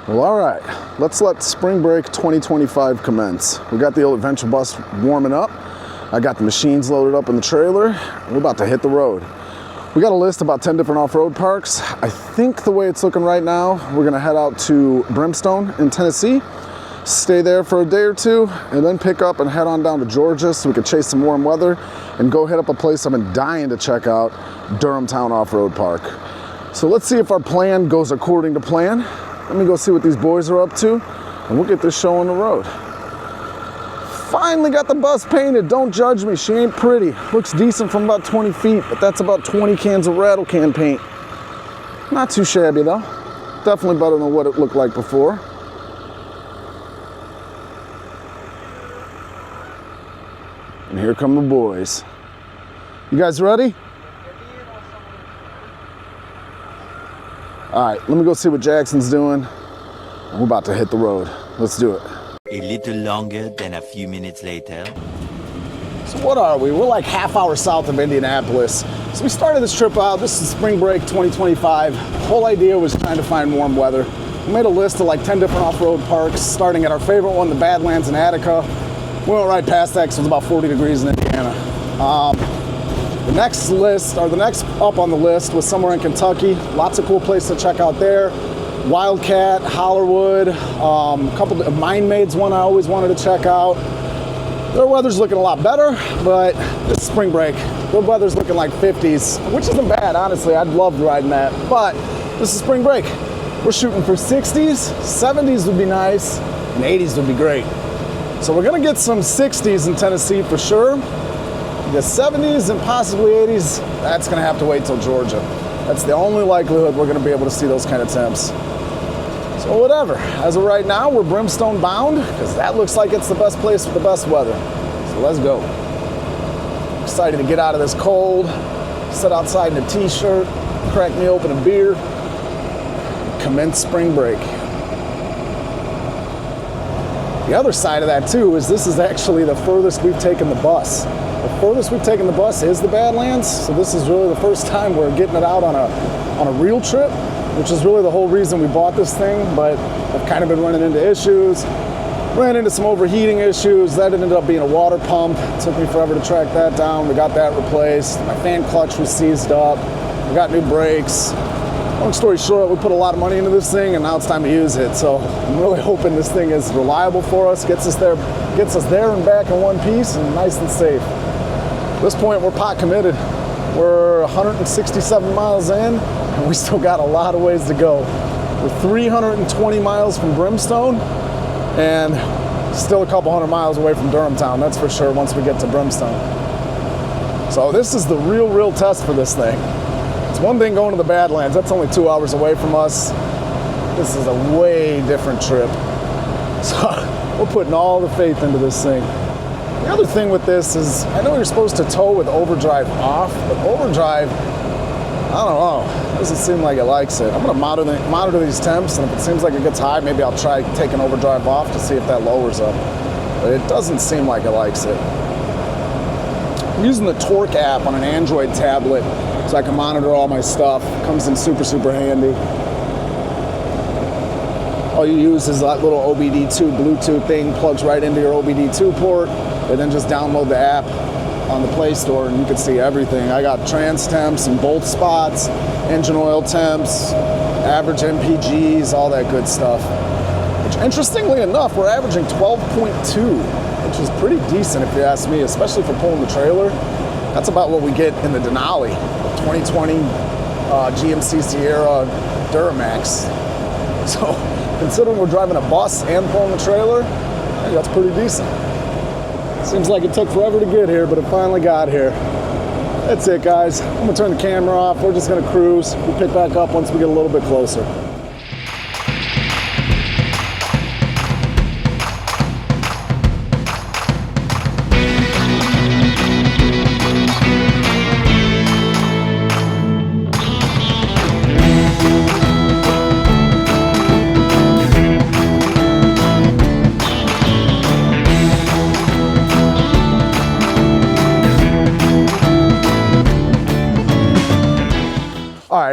Well, all right, let's let Spring Break 2025 commence. We got the old adventure bus warming up. I got the machines loaded up in the trailer. We're about to hit the road. We got a list about 10 different off-road parks. I think the way it's looking right now, we're gonna head out to Brimstone in Tennessee, stay there for a day or two, and then pick up and head on down to Georgia so we can chase some warm weather and go hit up a place I've been dying to check out, Durhamtown Off-Road Park. So let's see if our plan goes according to plan. Let me go see what these boys are up to, and we'll get this show on the road. Finally got the bus painted. Don't judge me, she ain't pretty. Looks decent from about 20 feet, but that's about 20 cans of rattle can paint. Not too shabby though. Definitely better than what it looked like before. And here come the boys. You guys ready? All right, let me go see what Jackson's doing. We're about to hit the road. Let's do it. A little longer than a few minutes later. So what are we? We're like half hour south of Indianapolis. So we started this trip out. This is Spring Break 2025. The whole idea was trying to find warm weather. We made a list of like 10 different off-road parks, starting at our favorite one, the Badlands in Attica. We went right past that because it was about 40 degrees in Indiana. The next up on the list was somewhere in Kentucky. Lots of cool places to check out there. Wildcat, Hollerwood, a couple of Mine Maid's one I always wanted to check out. Their weather's looking a lot better, but this is Spring Break. Their weather's looking like 50s, which isn't bad, honestly. I'd love riding that, but this is Spring Break. We're shooting for 60s, 70s would be nice, and 80s would be great. So we're gonna get some 60s in Tennessee for sure. The 70s and possibly 80s, that's gonna have to wait till Georgia. That's the only likelihood we're gonna be able to see those kind of temps. So whatever, as of right now, we're Brimstone bound, because that looks like it's the best place with the best weather. So let's go. Excited to get out of this cold, sit outside in a t-shirt, crack me open a beer, commence Spring Break. The other side of that too is this is actually the furthest we've taken the bus. The furthest we've taken the bus is the Badlands, so this is really the first time we're getting it out on a real trip, which is really the whole reason we bought this thing, but I've kind of been running into issues. Ran into some overheating issues. That ended up being a water pump. It took me forever to track that down. We got that replaced. My fan clutch was seized up. We got new brakes. Long story short, we put a lot of money into this thing and now it's time to use it. So I'm really hoping this thing is reliable for us, gets us there and back in one piece and nice and safe. At this point, we're pot committed. We're 167 miles in and we still got a lot of ways to go. We're 320 miles from Brimstone and still a couple hundred miles away from Durhamtown, that's for sure, once we get to Brimstone. So this is the real test for this thing. It's one thing going to the Badlands, that's only 2 hours away from us. This is a way different trip. So we're putting all the faith into this thing. The other thing with this is, I know you're supposed to tow with overdrive off, but overdrive, I don't know, doesn't seem like it likes it. I'm gonna monitor these temps, and if it seems like it gets high, maybe I'll try taking overdrive off to see if that lowers up. But it doesn't seem like it likes it. I'm using the Torque app on an Android tablet so I can monitor all my stuff. It comes in super handy. All you use is that little OBD2 Bluetooth thing, plugs right into your OBD2 port, and then just download the app on the Play Store and you can see everything. I got trans temps and bolt spots, engine oil temps, average MPGs, all that good stuff. Which, interestingly enough, we're averaging 12.2, which is pretty decent if you ask me, especially for pulling the trailer. That's about what we get in the Denali, the 2020 GMC Sierra Duramax. So considering we're driving a bus and pulling the trailer, I think that's pretty decent. Seems like it took forever to get here, but it finally got here. That's it, guys. I'm gonna turn the camera off. We're just gonna cruise. We'll pick back up once we get a little bit closer.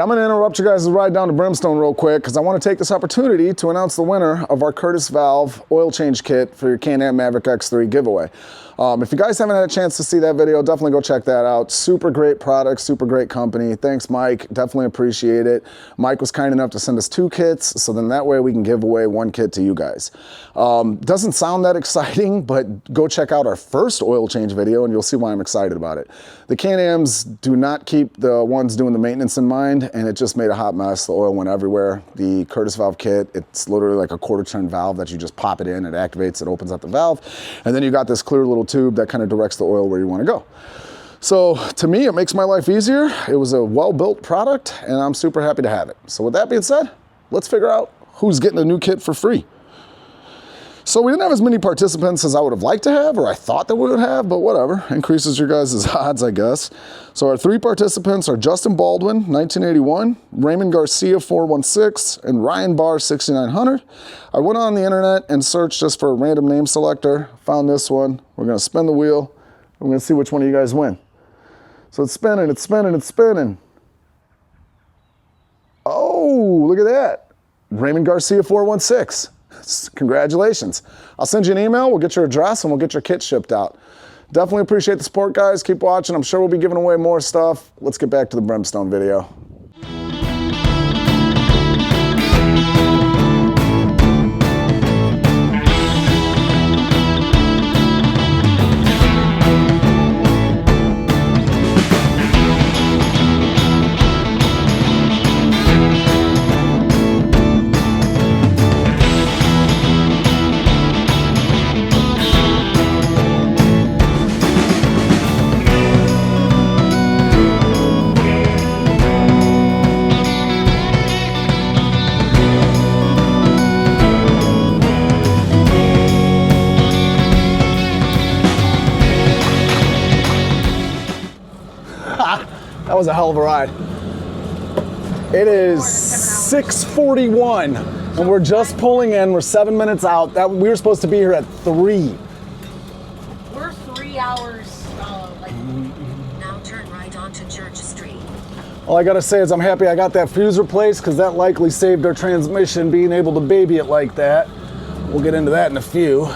I'm gonna interrupt you guys' ride down to Brimstone real quick because I want to take this opportunity to announce the winner of our Curtis Valve oil change kit for your CanAm Maverick X3 giveaway. If you guys haven't had a chance to see that video, definitely go check that out. Super great product, super great company. Thanks, Mike. Definitely appreciate it. Mike was kind enough to send us 2 kits, so then that way we can give away 1 kit to you guys. Doesn't sound that exciting, but go check out our first oil change video and you'll see why I'm excited about it. The Can-Ams do not keep the ones doing the maintenance in mind, and it just made a hot mess. The oil went everywhere. The Curtis Valve kit, it's literally like a 1/4 turn valve that you just pop it in, it activates, it opens up the valve, and then you got this clear little tube that kind of directs the oil where you want to go. So to me, it makes my life easier. It was a well-built product, and I'm super happy to have it. So with that being said, let's figure out who's getting a new kit for free. So we didn't have as many participants as I would have liked to have, or I thought that we would have, but whatever. Increases your guys' odds, I guess. So our 3 participants are Justin Baldwin, 1981, Raymond Garcia, 416, and Ryan Barr, 6900. I went on the internet and searched just for a random name selector, found this one. We're gonna spin the wheel. We're gonna see which one of you guys win. So it's spinning, it's spinning, it's spinning. Oh, look at that. Raymond Garcia, 416. Congratulations. I'll send you an email, we'll get your address, and we'll get your kit shipped out. Definitely appreciate the support, guys. Keep watching. I'm sure we'll be giving away more stuff. Let's get back to the Brimstone video. That was a hell of a ride. It is 6:41 and we're just pulling in. We're 7 minutes out. We were supposed to be here at 3. We're 3 hours, Now turn right onto Church Street. All I gotta say is I'm happy I got that fuse replaced because that likely saved our transmission being able to baby it like that. We'll get into that in a few.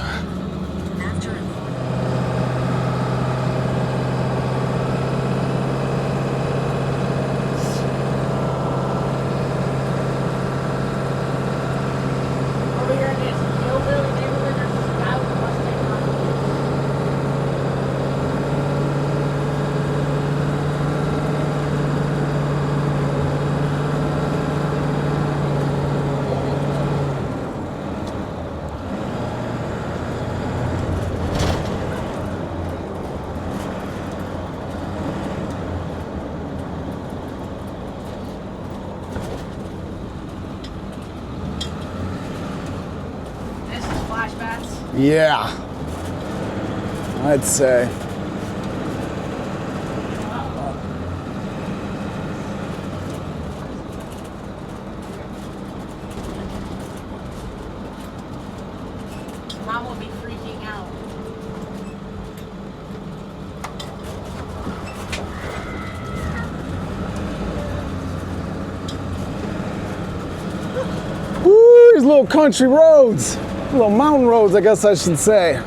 Yeah, I'd say. Mom will be freaking out. Woo, these little country roads. Little mountain roads, I guess I should say.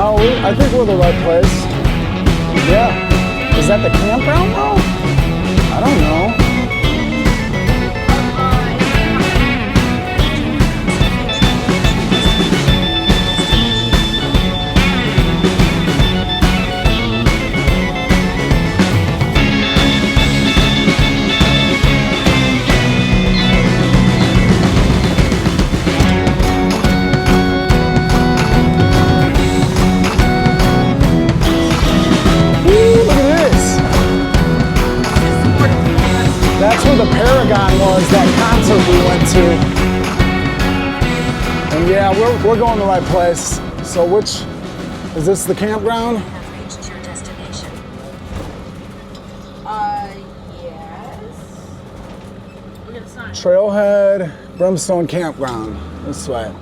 No, I think we're the right place. Yeah. Is that the campground though? I don't know. That's where the Paragon was, that concert we went to. And yeah, we're going the right place. So which, is this the campground? Have reached your destination. Yes. Look at the sign. Trailhead, Brimstone Campground. This way.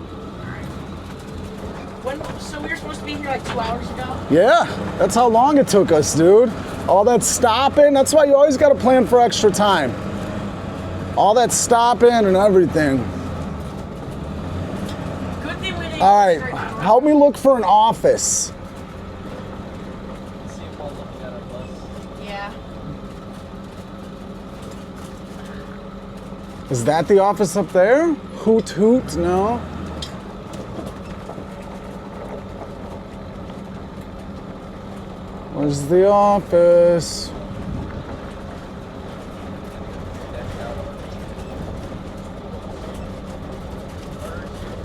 So we were supposed to be here like 2 hours ago? Yeah, that's how long it took us, dude. All that stopping, that's why you always gotta plan for extra time. All that stopping and everything. Good thing we didn't. All right, help me look for an office. Yeah. Is that the office up there? Hoot hoot, no. Where's the office?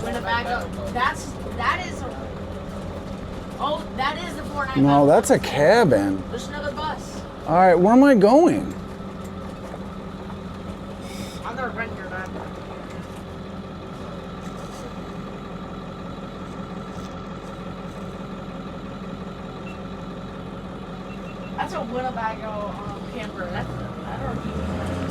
Winnebago. That is a. Oh, that is the 495. No, that's a cabin. There's another bus. All right, where am I going? I'm gonna rent your van. That's a Winnebago camper. I don't know.